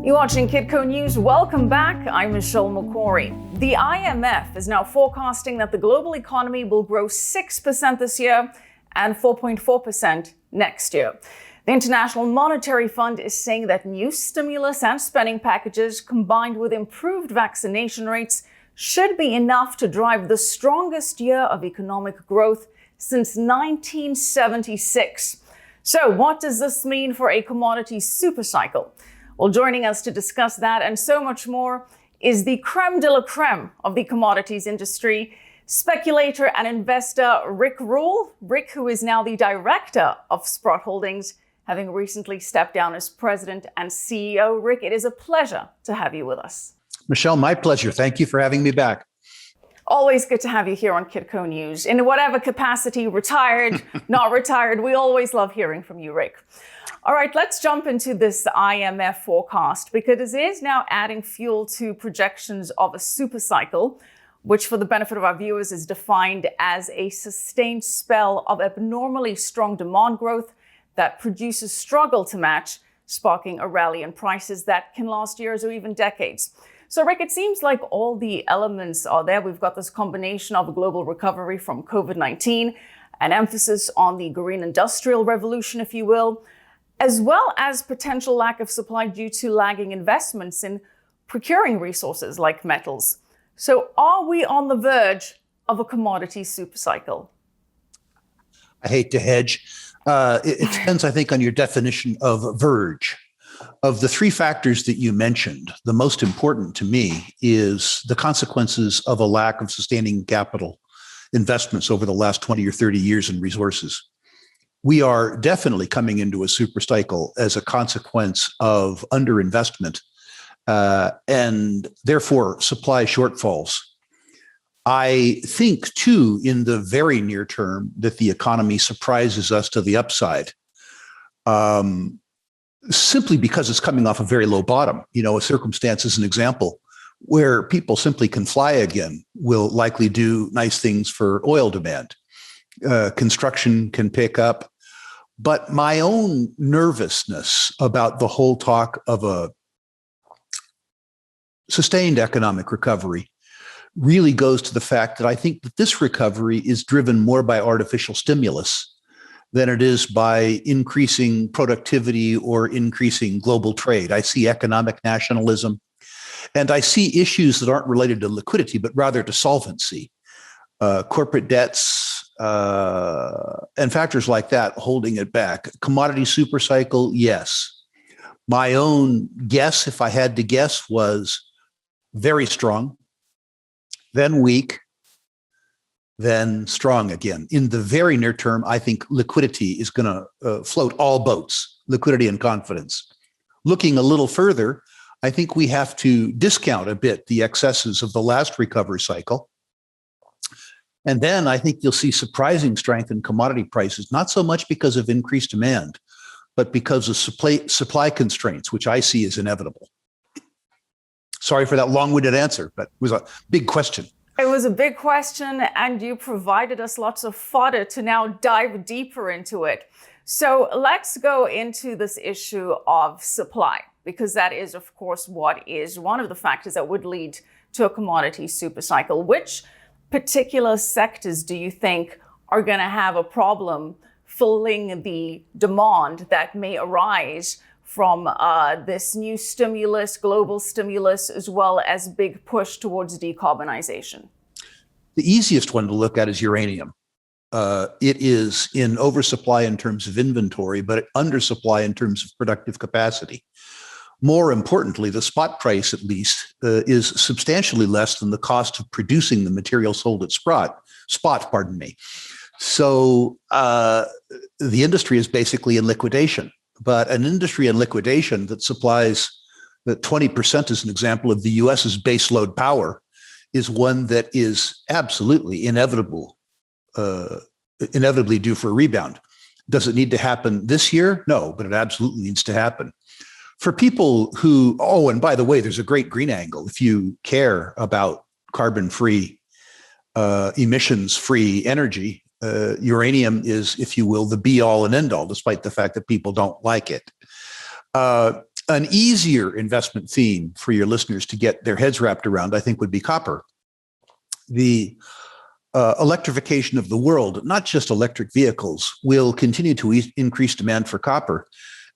You're watching Kitco News. Welcome back. I'm Michelle Makori. The IMF is now forecasting that the global economy will grow 6% this year and 4.4% next year. The International Monetary Fund is saying that new stimulus and spending packages combined with improved vaccination rates should be enough to drive the strongest year of economic growth since 1976. So what does this mean for a commodity supercycle? Well, joining us to discuss that and so much more is the creme de la creme of the commodities industry, speculator and investor Rick Rule. Rick, who is now the director of Sprott Holdings, having recently stepped down as president and CEO. Rick, it is a pleasure to have you with us. Michelle, my pleasure. Thank you for having me back. Always good to have you here on Kitco News. In whatever capacity, retired, not retired, we always love hearing from you, Rick. All right, let's jump into this IMF forecast because it is now adding fuel to projections of a supercycle, which for the benefit of our viewers is defined as a sustained spell of abnormally strong demand growth that produces struggle to match, sparking a rally in prices that can last years or even decades. So, Rick, it seems like all the elements are there. We've got this combination of a global recovery from COVID-19, an emphasis on the green industrial revolution, if you will, as well as potential lack of supply due to lagging investments in procuring resources like metals. So are we on the verge of a commodity supercycle? I hate to hedge. It depends, I think, on your definition of verge. Of the three factors that you mentioned, the most important to me is the consequences of a lack of sustaining capital investments over the last 20 or 30 years in resources. We are definitely coming into a super cycle as a consequence of underinvestment and therefore supply shortfalls. I think, too, in the very near term, that the economy surprises us to the upside, simply because it's coming off a very low bottom. You know, a circumstance as an example where people simply can fly again will likely do nice things for oil demand. Construction can pick up. But my own nervousness about the whole talk of a sustained economic recovery really goes to the fact that I think that this recovery is driven more by artificial stimulus than it is by increasing productivity or increasing global trade. I see economic nationalism, and I see issues that aren't related to liquidity, but rather to solvency, corporate debts, and factors like that holding it back. Commodity supercycle, yes. My own guess, if I had to guess, was very strong, then weak, then strong again. In the very near term, I think liquidity is going to float all boats, liquidity and confidence. Looking a little further, I think we have to discount a bit the excesses of the last recovery cycle. And then I think you'll see surprising strength in commodity prices, not so much because of increased demand, but because of supply constraints, which I see as inevitable. Sorry for that long-winded answer, but it was a big question. It was a big question, and you provided us lots of fodder to now dive deeper into it. So let's go into this issue of supply, because that is, of course, what is one of the factors that would lead to a commodity supercycle. Which particular sectors do you think are going to have a problem filling the demand that may arise from this new stimulus, global stimulus, as well as big push towards decarbonization? The easiest one to look at is uranium. It is in oversupply in terms of inventory, but undersupply in terms of productive capacity. More importantly, the spot price, at least, is substantially less than the cost of producing the material sold at spot. So the industry is basically in liquidation. But an industry in liquidation that supplies that 20%, as an example, of the U.S.'s baseload power is one that is absolutely inevitably due for a rebound. Does it need to happen this year? No, but it absolutely needs to happen. For people who, and by the way, there's a great green angle. If you care about carbon-free, emissions-free energy, uranium is, if you will, the be-all and end-all, despite the fact that people don't like it. An easier investment theme for your listeners to get their heads wrapped around, I think, would be copper. The electrification of the world, not just electric vehicles, will continue to increase demand for copper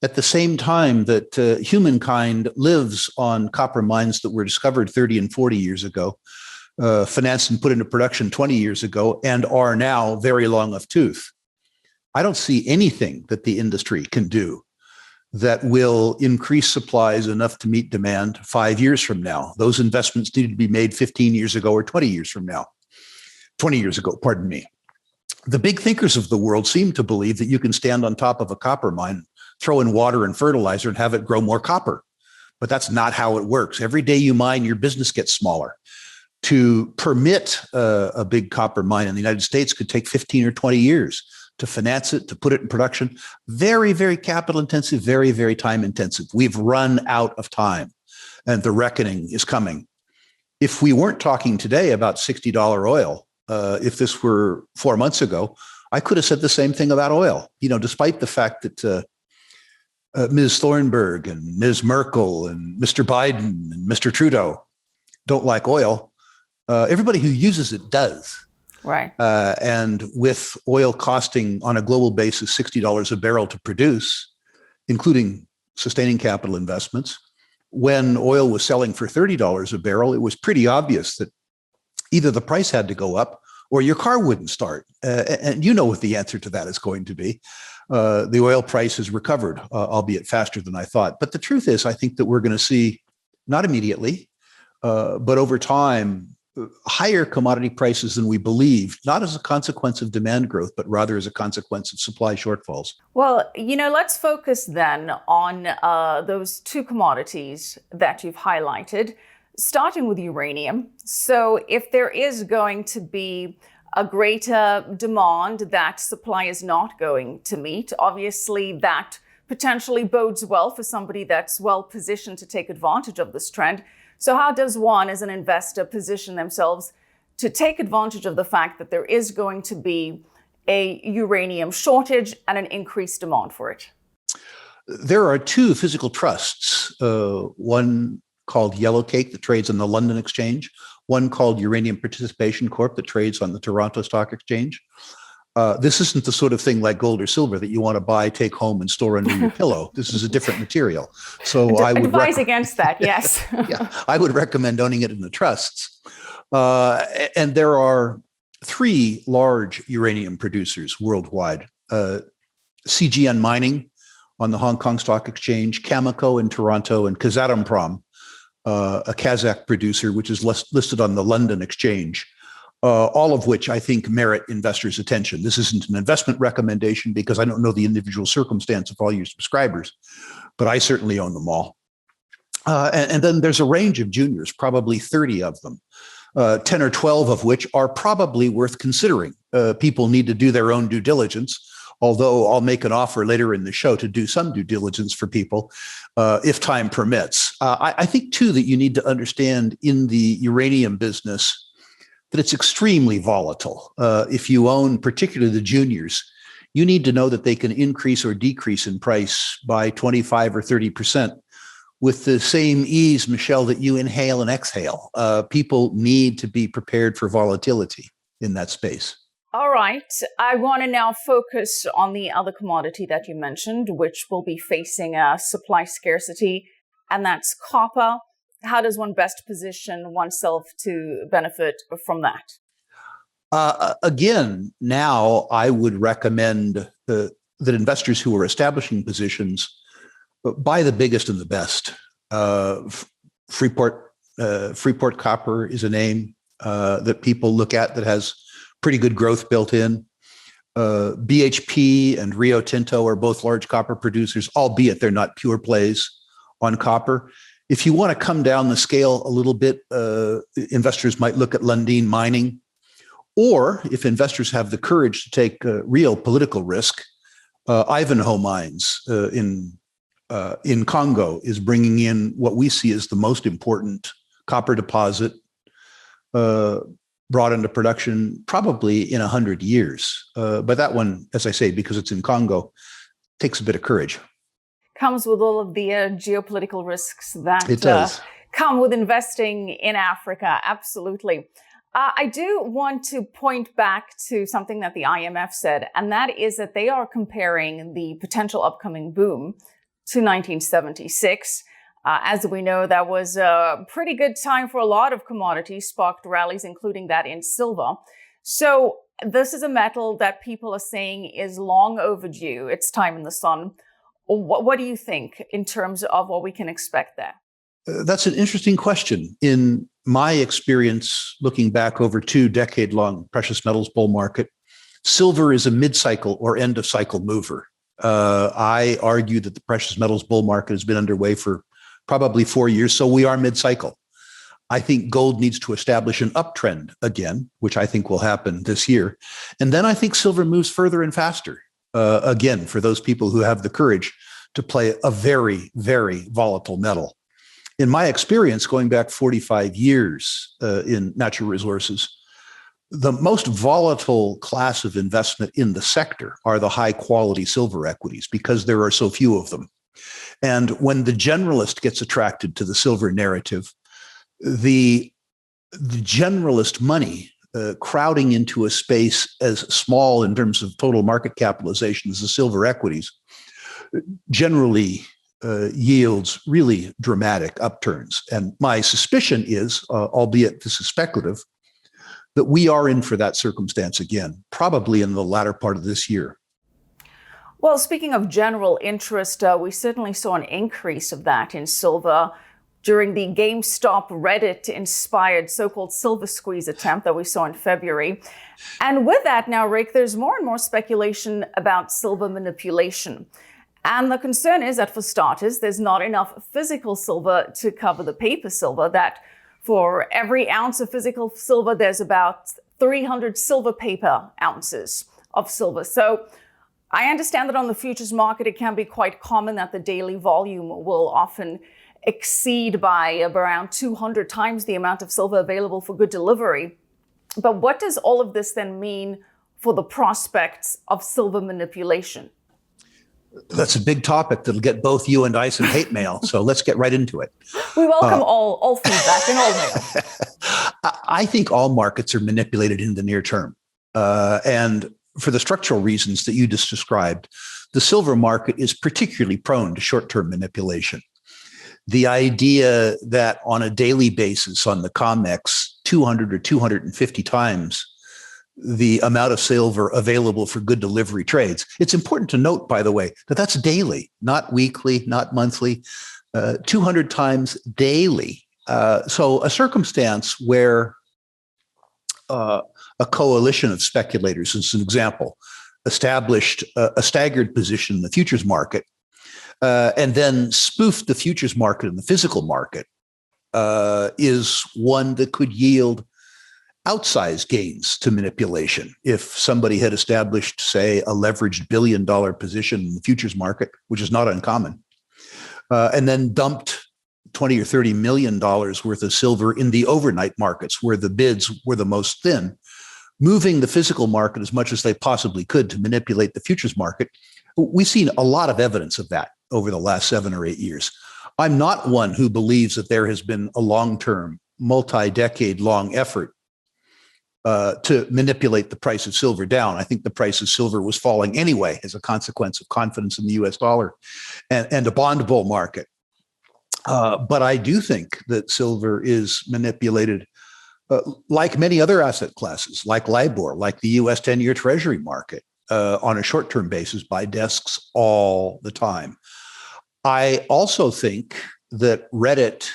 at the same time that humankind lives on copper mines that were discovered 30 and 40 years ago, financed and put into production 20 years ago, and are now very long of tooth. I don't see anything that the industry can do that will increase supplies enough to meet demand 5 years from now. Those investments needed to be made 15 years ago or 20 years from now. 20 years ago, pardon me. The big thinkers of the world seem to believe that you can stand on top of a copper mine, throw in water and fertilizer, and have it grow more copper. But that's not how it works. Every day you mine, your business gets smaller. To permit a big copper mine in the United States could take 15 or 20 years. To finance it, to put it in production, very, very capital intensive, very, very time intensive. We've run out of time, and the reckoning is coming. If we weren't talking today about $60 oil, if this were 4 months ago, I could have said the same thing about oil. Despite the fact that Ms. Thornburg and Ms. Merkel and Mr. Biden and Mr. Trudeau don't like oil, everybody who uses it does. Right. And with oil costing on a global basis $60 a barrel to produce, including sustaining capital investments, when oil was selling for $30 a barrel, it was pretty obvious that either the price had to go up or your car wouldn't start. And you know what the answer to that is going to be. The oil price has recovered, albeit faster than I thought. But the truth is, I think that we're going to see, not immediately, but over time, higher commodity prices than we believe, not as a consequence of demand growth, but rather as a consequence of supply shortfalls. Well, let's focus then on those two commodities that you've highlighted, starting with uranium. So if there is going to be a greater demand that supply is not going to meet, obviously that potentially bodes well for somebody that's well positioned to take advantage of this trend. So how does one, as an investor, position themselves to take advantage of the fact that there is going to be a uranium shortage and an increased demand for it? There are two physical trusts, one called Yellowcake that trades on the London Exchange, one called Uranium Participation Corp that trades on the Toronto Stock Exchange. This isn't the sort of thing like gold or silver that you want to buy, take home, and store under your pillow. This is a different material. So I would advise against that. Yes. Yeah, I would recommend owning it in the trusts. And there are three large uranium producers worldwide: CGN Mining on the Hong Kong Stock Exchange, Cameco in Toronto, and Kazatomprom, a Kazakh producer, which is listed on the London Exchange. All of which I think merit investors' attention. This isn't an investment recommendation because I don't know the individual circumstance of all your subscribers, but I certainly own them all. And then there's a range of juniors, probably 30 of them, 10 or 12 of which are probably worth considering. People need to do their own due diligence, although I'll make an offer later in the show to do some due diligence for people if time permits. I think, too, that you need to understand in the uranium business that it's extremely volatile. If you own particularly the juniors, you need to know that they can increase or decrease in price by 25 or 30% with the same ease, Michelle, that you inhale and exhale. People need to be prepared for volatility in that space. All right. I want to now focus on the other commodity that you mentioned, which will be facing a supply scarcity, and that's copper. How does one best position oneself to benefit from that? Again, now I would recommend that investors who are establishing positions buy the biggest and the best. Freeport Copper is a name that people look at that has pretty good growth built in. BHP and Rio Tinto are both large copper producers, albeit they're not pure plays on copper. If you want to come down the scale a little bit, investors might look at Lundin Mining, or if investors have the courage to take real political risk, Ivanhoe Mines in Congo is bringing in what we see as the most important copper deposit brought into production probably in 100 years. But that one, as I say, because it's in Congo, takes a bit of courage. comes with all of the geopolitical risks that It does. come with investing in Africa. Absolutely. I do want to point back to something that the IMF said, and that is that they are comparing the potential upcoming boom to 1976. As we know, that was a pretty good time for a lot of commodities, sparked rallies, including that in silver. So this is a metal that people are saying is long overdue. It's time in the sun. What do you think in terms of what we can expect there? That's an interesting question. In my experience, looking back over 2-decade-long precious metals bull market, silver is a mid-cycle or end-of-cycle mover. I argue that the precious metals bull market has been underway for probably 4 years, so we are mid-cycle. I think gold needs to establish an uptrend again, which I think will happen this year. And then I think silver moves further and faster, again, for those people who have the courage to play a very, very volatile metal. In my experience, going back 45 years in natural resources, the most volatile class of investment in the sector are the high quality silver equities because there are so few of them. And when the generalist gets attracted to the silver narrative, the generalist money crowding into a space as small in terms of total market capitalization as the silver equities generally yields really dramatic upturns. And my suspicion is, albeit this is speculative, that we are in for that circumstance again, probably in the latter part of this year. Well, speaking of general interest, we certainly saw an increase of that in silver during the GameStop Reddit-inspired so-called silver squeeze attempt that we saw in February. And with that now, Rick, there's more and more speculation about silver manipulation. And the concern is that, for starters, there's not enough physical silver to cover the paper silver, that for every ounce of physical silver, there's about 300 silver paper ounces of silver. So I understand that on the futures market, it can be quite common that the daily volume will often exceed by around 200 times the amount of silver available for good delivery. But what does all of this then mean for the prospects of silver manipulation? That's a big topic that'll get both you and I some hate mail. So let's get right into it. We welcome all feedback and all mail. I think all markets are manipulated in the near term. And for the structural reasons that you just described, the silver market is particularly prone to short-term manipulation. The idea that on a daily basis on the COMEX, 200 or 250 times the amount of silver available for good delivery trades. It's important to note, by the way, that that's daily, not weekly, not monthly, 200 times daily. So a circumstance where a coalition of speculators, as an example, established a staggered position in the futures market and then spoofed the futures market and the physical market is one that could yield outsized gains to manipulation. If somebody had established, say, a leveraged $1 billion position in the futures market, which is not uncommon, and then dumped 20 or $30 million worth of silver in the overnight markets where the bids were the most thin, moving the physical market as much as they possibly could to manipulate the futures market. We've seen a lot of evidence of that over the last 7 or 8 years. I'm not one who believes that there has been a long-term, multi-decade-long effort to manipulate the price of silver down. I think the price of silver was falling anyway as a consequence of confidence in the US dollar and a bond bull market. But I do think that silver is manipulated like many other asset classes, like LIBOR, like the US 10-year Treasury market, on a short-term basis by desks all the time. I also think that Reddit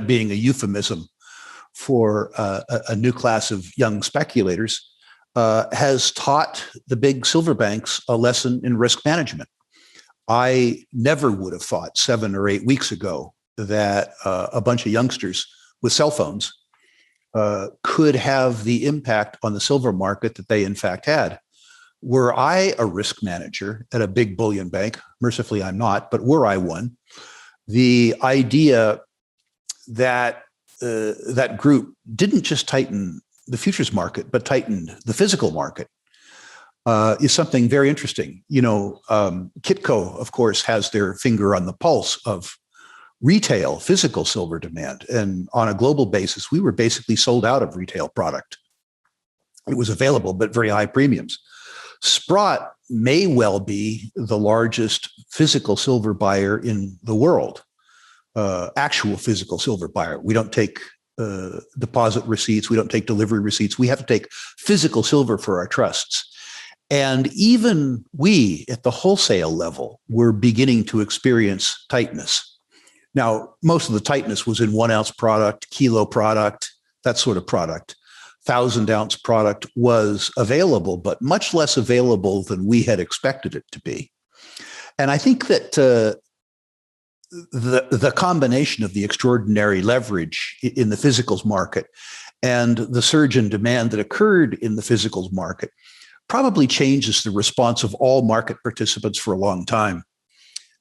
being a euphemism for a new class of young speculators, has taught the big silver banks a lesson in risk management. I never would have thought 7 or 8 weeks ago that a bunch of youngsters with cell phones could have the impact on the silver market that they in fact had. Were I a risk manager at a big bullion bank, mercifully I'm not, but were I one, the idea that that group didn't just tighten the futures market, but tightened the physical market, is something very interesting. Kitco, of course, has their finger on the pulse of retail physical silver demand. And on a global basis, we were basically sold out of retail product. It was available, but very high premiums. Sprott may well be the largest physical silver buyer in the world, actual physical silver buyer. We don't take deposit receipts. We don't take delivery receipts. We have to take physical silver for our trusts. And even we at the wholesale level were beginning to experience tightness. Now, most of the tightness was in 1 ounce product, kilo product, that sort of product. 1,000-ounce product was available, but much less available than we had expected it to be. And I think that the combination of the extraordinary leverage in the physicals market and the surge in demand that occurred in the physicals market probably changes the response of all market participants for a long time.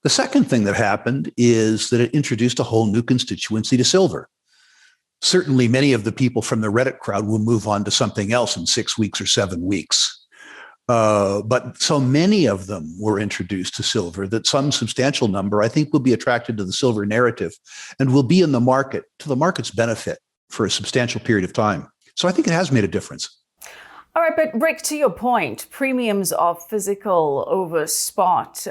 The second thing that happened is that it introduced a whole new constituency to silver. Certainly, many of the people from the Reddit crowd will move on to something else in 6 weeks or 7 weeks. But so many of them were introduced to silver that some substantial number, I think, will be attracted to the silver narrative and will be in the market to the market's benefit for a substantial period of time. So I think it has made a difference. All right, but Rick, to your point, premiums of physical over spot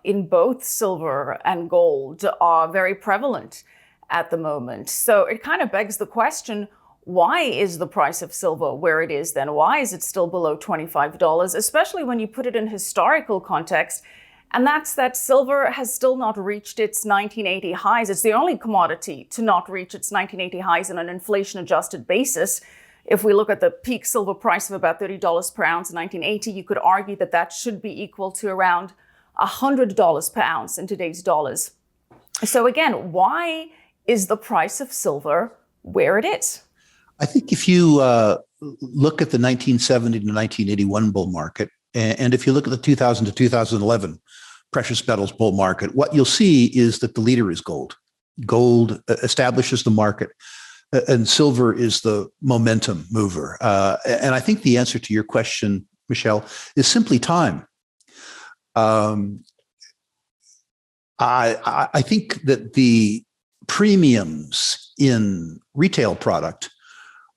in both silver and gold are very prevalent at the moment. So it kind of begs the question, why is the price of silver where it is then? Why is it still below $25, especially when you put it in historical context? And that's that silver has still not reached its 1980 highs. It's the only commodity to not reach its 1980 highs on an inflation-adjusted basis. If we look at the peak silver price of about $30 per ounce in 1980, you could argue that that should be equal to around $100 per ounce in today's dollars. So again, why is the price of silver where it is? I think if you look at the 1970 to 1981 bull market, and if you look at the 2000 to 2011 precious metals bull market, what you'll see is that the leader is gold. Gold establishes the market, and silver is the momentum mover. And I think the answer to your question, Michelle, is simply time. I think that the premiums in retail product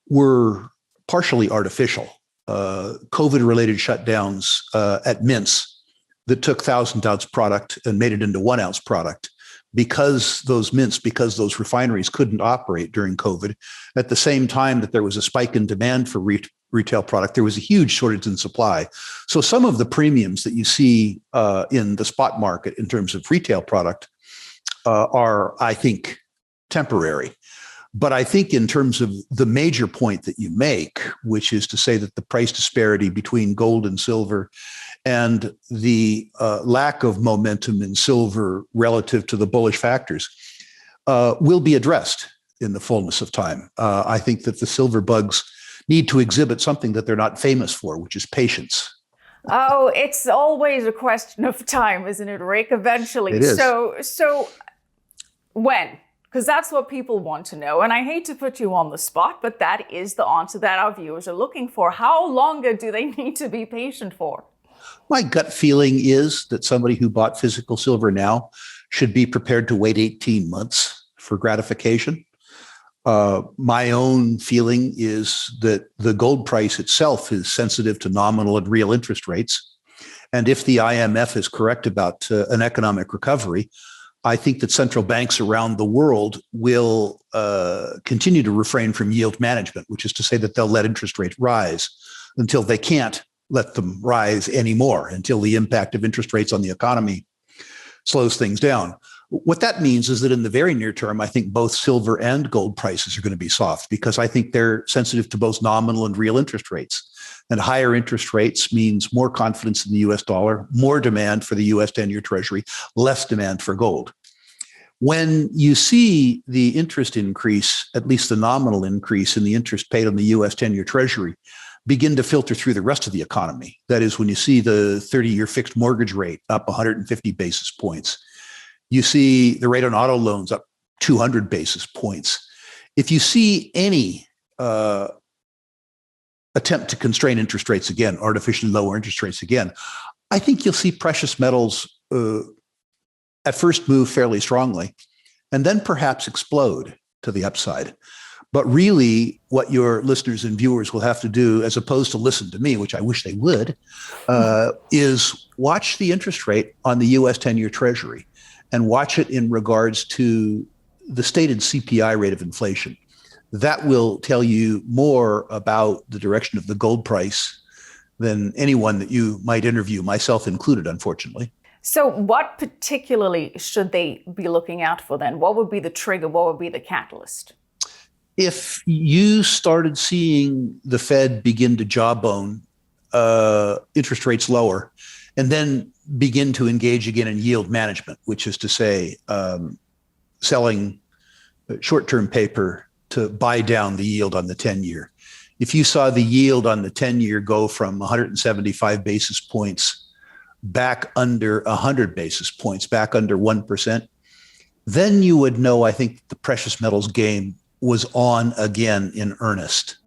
were partially artificial. COVID-related shutdowns at mints that took 1,000-ounce product and made it into 1 ounce product because those refineries couldn't operate during COVID. At the same time that there was a spike in demand for retail product, there was a huge shortage in supply. So some of the premiums that you see in the spot market in terms of retail product are, I think, temporary. But I think in terms of the major point that you make, which is to say that the price disparity between gold and silver and the lack of momentum in silver relative to the bullish factors will be addressed in the fullness of time. I think that the silver bugs need to exhibit something that they're not famous for, which is patience. Oh, it's always a question of time, isn't it, Rick? Eventually. It is. So when? Because that's what people want to know. And I hate to put you on the spot, but that is the answer that our viewers are looking for. How longer do they need to be patient for? My gut feeling is that somebody who bought physical silver now should be prepared to wait 18 months for gratification. My own feeling is that the gold price itself is sensitive to nominal and real interest rates. And if the IMF is correct about an economic recovery, I think that central banks around the world will continue to refrain from yield management, which is to say that they'll let interest rates rise until they can't let them rise anymore, until the impact of interest rates on the economy slows things down. What that means is that in the very near term, I think both silver and gold prices are going to be soft because I think they're sensitive to both nominal and real interest rates. And higher interest rates means more confidence in the US dollar, more demand for the US 10-year treasury, less demand for gold. When you see the interest increase, at least the nominal increase in the interest paid on the US 10-year treasury, begin to filter through the rest of the economy, that is, when you see the 30-year fixed mortgage rate up 150 basis points, you see the rate on auto loans up 200 basis points. If you see any attempt to constrain interest rates again, artificially lower interest rates again, I think you'll see precious metals at first move fairly strongly and then perhaps explode to the upside. But really, what your listeners and viewers will have to do, as opposed to listen to me, which I wish they would, is watch the interest rate on the U.S. 10-year Treasury and watch it in regards to the stated CPI rate of inflation. That will tell you more about the direction of the gold price than anyone that you might interview, myself included, unfortunately. So what particularly should they be looking out for then? What would be the trigger? What would be the catalyst? If you started seeing the Fed begin to jawbone interest rates lower and then begin to engage again in yield management, which is to say selling short-term paper to buy down the yield on the 10-year. If you saw the yield on the 10-year go from 175 basis points back under 100 basis points, back under 1%, then you would know, I think, the precious metals game was on again in earnest.